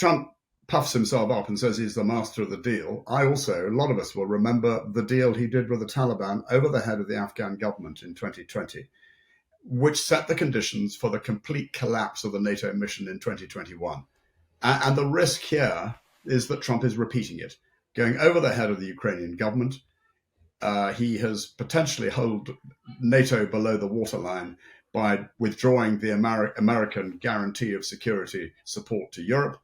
Trump puffs himself up and says he's the master of the deal. A lot of us will remember the deal he did with the Taliban over the head of the Afghan government in 2020, which set the conditions for the complete collapse of the NATO mission in 2021. And the risk here is that Trump is repeating it, going over the head of the Ukrainian government. He has potentially held NATO below the waterline by withdrawing the American guarantee of security support to Europe,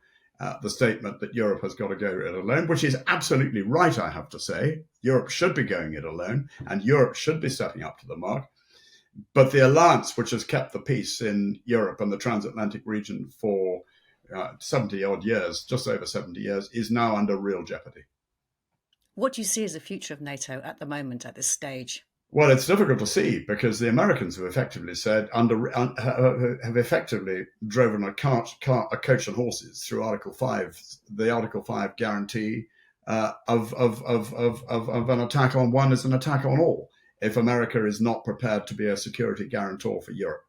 the statement that Europe has got to go it alone, which is absolutely right, I have to say. Europe should be going it alone, and Europe should be stepping up to the mark. But the alliance, which has kept the peace in Europe and the transatlantic region for 70-odd years, just over 70 years, is now under real jeopardy. What do you see as the future of NATO at the moment, at this stage? Well, it's difficult to see because the Americans have effectively said have effectively driven a coach and horses through Article 5, the Article 5 guarantee of an attack on one is an attack on all, if America is not prepared to be a security guarantor for Europe.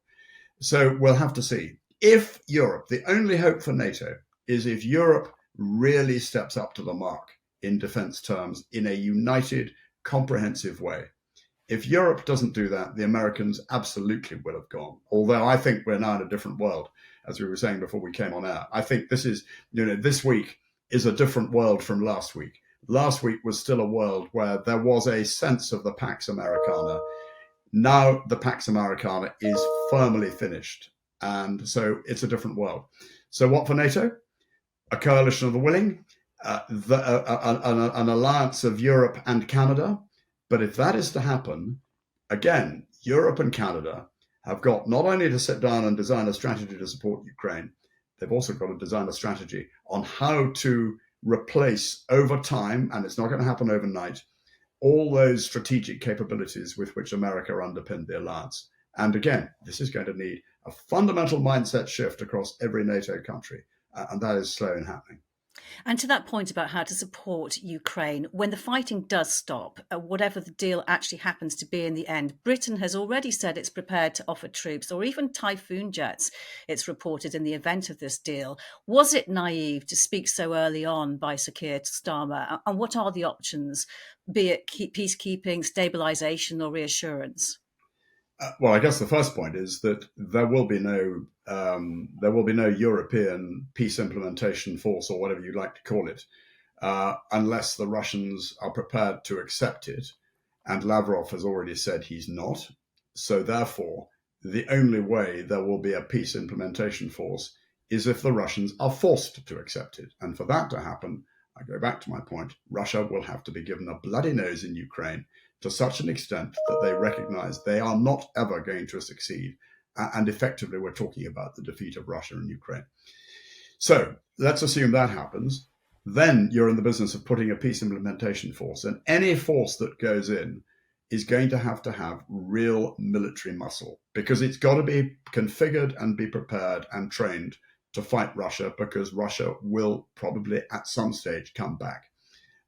So we'll have to see. If Europe, the only hope for NATO is if Europe really steps up to the mark in defense terms in a united, comprehensive way. If Europe doesn't do that, the Americans absolutely will have gone. Although I think we're now in a different world, as we were saying before we came on air. I think this week is a different world from last week. Last week was still a world where there was a sense of the Pax Americana. Now the Pax Americana is firmly finished. And so it's a different world. So what for NATO? A coalition of the willing, an alliance of Europe and Canada. But if that is to happen, again, Europe and Canada have got not only to sit down and design a strategy to support Ukraine, they've also got to design a strategy on how to replace over time, and it's not going to happen overnight, all those strategic capabilities with which America underpinned the alliance. And again, this is going to need a fundamental mindset shift across every NATO country, and that is slow in happening. And to that point about how to support Ukraine, when the fighting does stop, whatever the deal actually happens to be in the end, Britain has already said it's prepared to offer troops or even Typhoon jets, it's reported, in the event of this deal. Was it naive to speak so early on by Sir Keir Starmer? And what are the options, be it peacekeeping, stabilisation or reassurance? Well, I guess the first point is that there will be no European peace implementation force, or whatever you'd like to call it, unless the Russians are prepared to accept it. And Lavrov has already said he's not. So therefore, the only way there will be a peace implementation force is if the Russians are forced to accept it. And for that to happen, I go back to my point, Russia will have to be given a bloody nose in Ukraine to such an extent that they recognize they are not ever going to succeed. And effectively, we're talking about the defeat of Russia and Ukraine. So let's assume that happens. Then you're in the business of putting a peace implementation force. And any force that goes in is going to have real military muscle, because it's got to be configured and be prepared and trained to fight Russia, because Russia will probably at some stage come back.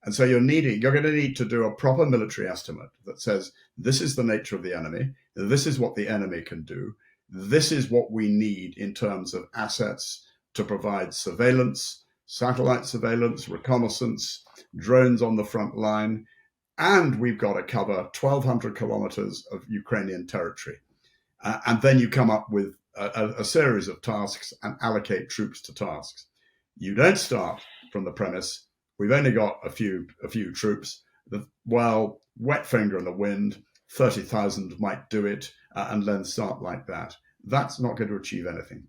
And so you're going to need to do a proper military estimate that says, this is the nature of the enemy. This is what the enemy can do. This is what we need in terms of assets to provide surveillance, satellite surveillance, reconnaissance, drones on the front line. And we've got to cover 1,200 kilometers of Ukrainian territory. And then you come up with a series of tasks and allocate troops to tasks. You don't start from the premise, we've only got a few troops. Well, wet finger in the wind, 30,000 might do it, and then start like that. That's not going to achieve anything.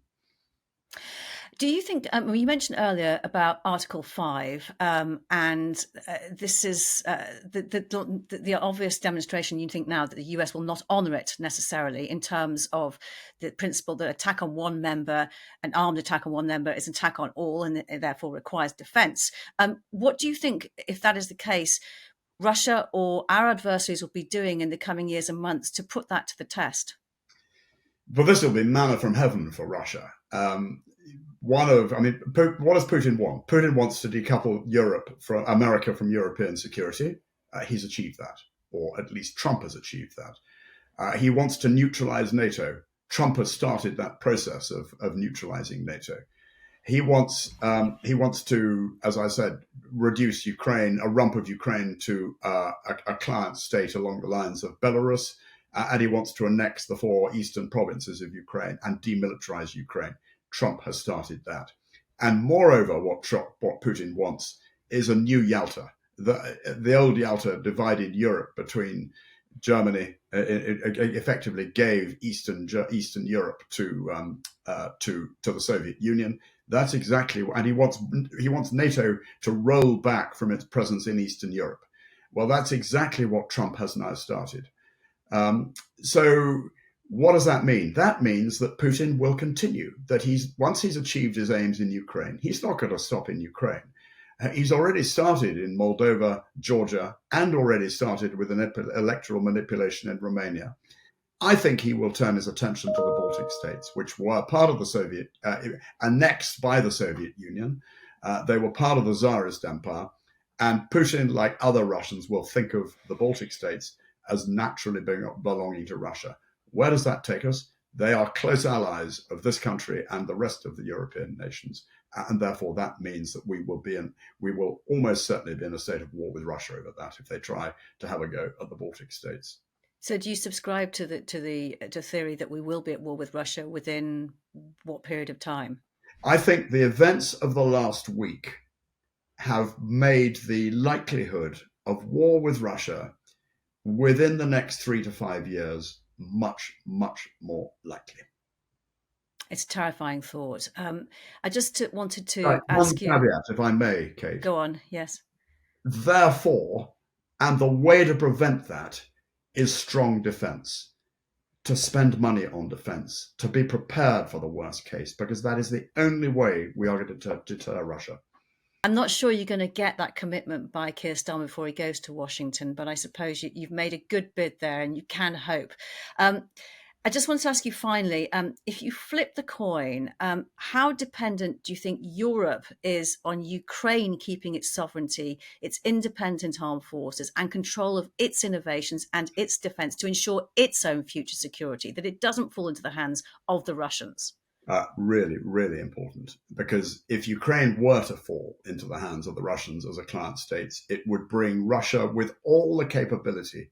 Do you think, you mentioned earlier about Article 5, and this is the obvious demonstration, you think now, that the US will not honour it necessarily, in terms of the principle that attack on one member, an armed attack on one member, is an attack on all, and it therefore requires defence. What do you think, if that is the case, Russia or our adversaries will be doing in the coming years and months to put that to the test? Well, this will be manna from heaven for Russia. What does Putin want? Putin wants to decouple America from European security. He's achieved that, or at least Trump has achieved that. He wants to neutralize NATO. Trump has started that process of neutralizing NATO. He wants to, as I said, reduce Ukraine, a rump of Ukraine, to a client state along the lines of Belarus, and he wants to annex the 4 eastern provinces of Ukraine and demilitarize Ukraine. Trump has started that, and moreover, what Putin wants is a new Yalta. The old Yalta divided Europe between Germany. It effectively gave Eastern Europe to the Soviet Union. That's exactly what, and he wants NATO to roll back from its presence in Eastern Europe. Well, that's exactly what Trump has now started. So what does that mean? That means that Putin will continue, that once he's achieved his aims in Ukraine, he's not going to stop in Ukraine. He's already started in Moldova, Georgia, and already started with an electoral manipulation in Romania. I think he will turn his attention to the Baltic states, which were part of the Soviet, annexed by the Soviet Union. They were part of the Tsarist Empire. And Putin, like other Russians, will think of the Baltic states as naturally belonging to Russia. Where does that take us? They are close allies of this country and the rest of the European nations. And therefore, that means that we will almost certainly be in a state of war with Russia over that if they try to have a go at the Baltic states. So, do you subscribe to the theory that we will be at war with Russia within what period of time? I think the events of the last week have made the likelihood of war with Russia within the next 3 to 5 years much, much more likely. It's a terrifying thought. I just wanted to ask you. One caveat, if I may, Kate. Go on. Yes. Therefore, and the way to prevent that is strong defense, to spend money on defense, to be prepared for the worst case, because that is the only way we are going to deter Russia. I'm not sure you're going to get that commitment by Keir Starmer before he goes to Washington, but I suppose you've made a good bid there and you can hope. I just wanted to ask you finally, if you flip the coin, how dependent do you think Europe is on Ukraine keeping its sovereignty, its independent armed forces, and control of its innovations and its defence to ensure its own future security, that it doesn't fall into the hands of the Russians? Really, really important, because if Ukraine were to fall into the hands of the Russians as a client state, it would bring Russia, with all the capability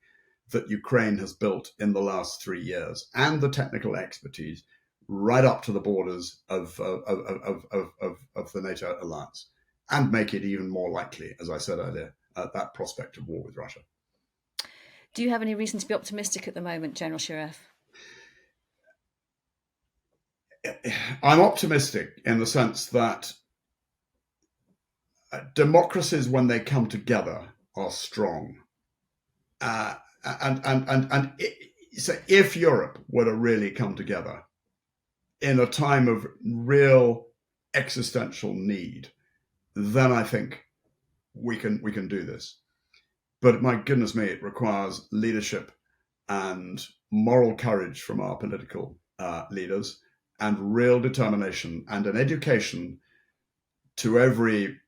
that Ukraine has built in the last 3 years and the technical expertise, right up to the borders of the NATO alliance, and make it even more likely, as I said earlier, that prospect of war with Russia. Do you have any reason to be optimistic at the moment, General Shirreff? I'm optimistic in the sense that democracies, when they come together, are strong. So if Europe were to really come together in a time of real existential need, then I think we can do this. But my goodness me, it requires leadership and moral courage from our political leaders, and real determination and an education to every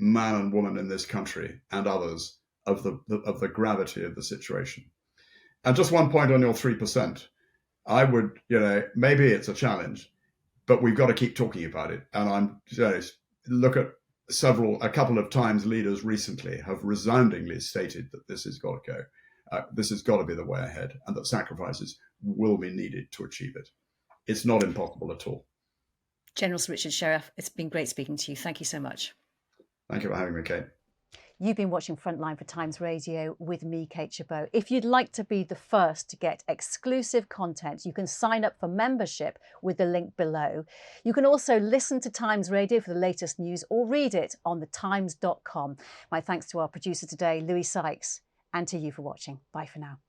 man and woman in this country and others of the gravity of the situation. And just one point on your 3%. I would, maybe it's a challenge, but we've got to keep talking about it. And I'm look at a couple of times leaders recently have resoundingly stated that this has got to go. This has got to be the way ahead, and that sacrifices will be needed to achieve it. It's not impossible at all. General Sir Richard Shirreff, it's been great speaking to you. Thank you so much. Thank you for having me, Kate. You've been watching Frontline for Times Radio with me, Kate Chabot. If you'd like to be the first to get exclusive content, you can sign up for membership with the link below. You can also listen to Times Radio for the latest news or read it on thetimes.com. My thanks to our producer today, Louis Sykes, and to you for watching. Bye for now.